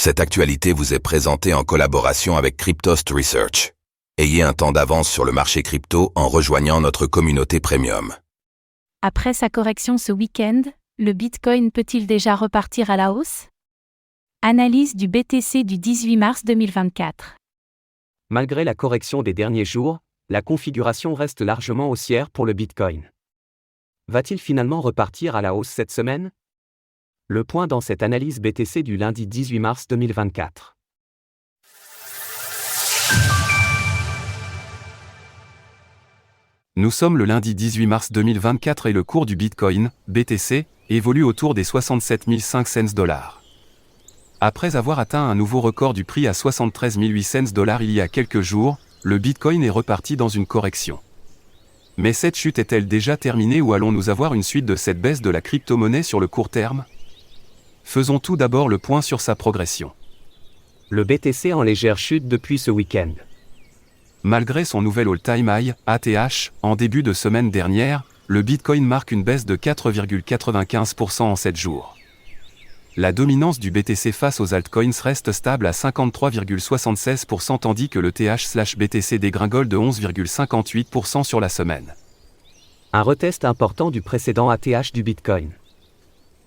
Cette actualité vous est présentée en collaboration avec Cryptost Research. Ayez un temps d'avance sur le marché crypto en rejoignant notre communauté premium. Après sa correction ce week-end, le Bitcoin peut-il déjà repartir à la hausse? Analyse du BTC du 18 mars 2024. Malgré la correction des derniers jours, la configuration reste largement haussière pour le Bitcoin. Va-t-il finalement repartir à la hausse cette semaine? Le point dans cette analyse BTC du lundi 18 mars 2024. Nous sommes le lundi 18 mars 2024 et le cours du Bitcoin, BTC, évolue autour des 67 500 $. Après avoir atteint un nouveau record du prix à 73 800 $ il y a quelques jours, le Bitcoin est reparti dans une correction. Mais cette chute est-elle déjà terminée ou allons-nous avoir une suite de cette baisse de la crypto-monnaie sur le court terme? Faisons tout d'abord le point sur sa progression. Le BTC en légère chute depuis ce week-end. Malgré son nouvel all-time high, ATH, en début de semaine dernière, le Bitcoin marque une baisse de 4,95% en 7 jours. La dominance du BTC face aux altcoins reste stable à 53,76% tandis que le TH/BTC dégringole de 11,58% sur la semaine. Un retest important du précédent ATH du Bitcoin.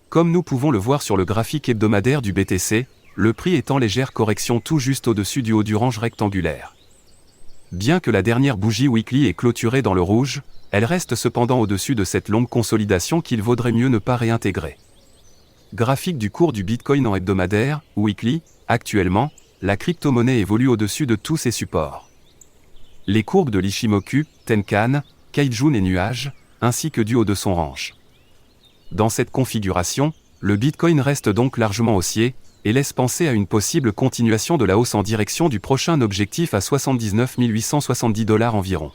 Comme nous pouvons le voir sur le graphique hebdomadaire du BTC, le prix est en légère correction tout juste au-dessus du haut du range rectangulaire. Bien que la dernière bougie weekly ait clôturé dans le rouge, elle reste cependant au-dessus de cette longue consolidation qu'il vaudrait mieux ne pas réintégrer. Graphique du cours du Bitcoin en hebdomadaire, weekly, actuellement, la crypto-monnaie évolue au-dessus de tous ses supports. Les courbes de l'Ichimoku, Tenkan, Kijun et Nuage, ainsi que du haut de son range. Dans cette configuration, le Bitcoin reste donc largement haussier, et laisse penser à une possible continuation de la hausse en direction du prochain objectif à 79 870 $ environ.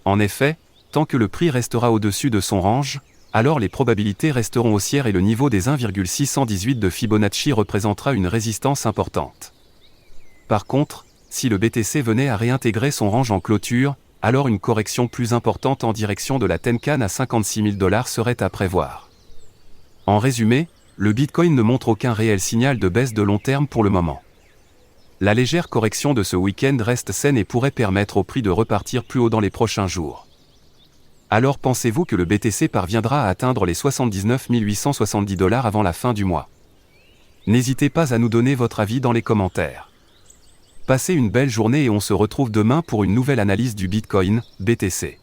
En effet, tant que le prix restera au-dessus de son range, alors les probabilités resteront haussières et le niveau des 1,618 de Fibonacci représentera une résistance importante. Par contre, si le BTC venait à réintégrer son range en clôture, alors une correction plus importante en direction de la Tenkan à 56 000 $ serait à prévoir. En résumé, le Bitcoin ne montre aucun réel signal de baisse de long terme pour le moment. La légère correction de ce week-end reste saine et pourrait permettre au prix de repartir plus haut dans les prochains jours. Alors pensez-vous que le BTC parviendra à atteindre les 79 870 $ avant la fin du mois? N'hésitez pas à nous donner votre avis dans les commentaires. Passez une belle journée et on se retrouve demain pour une nouvelle analyse du Bitcoin, BTC.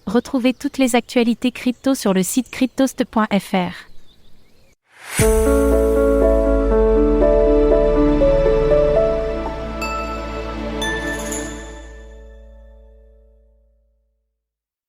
Retrouvez toutes les actualités crypto sur le site cryptost.fr.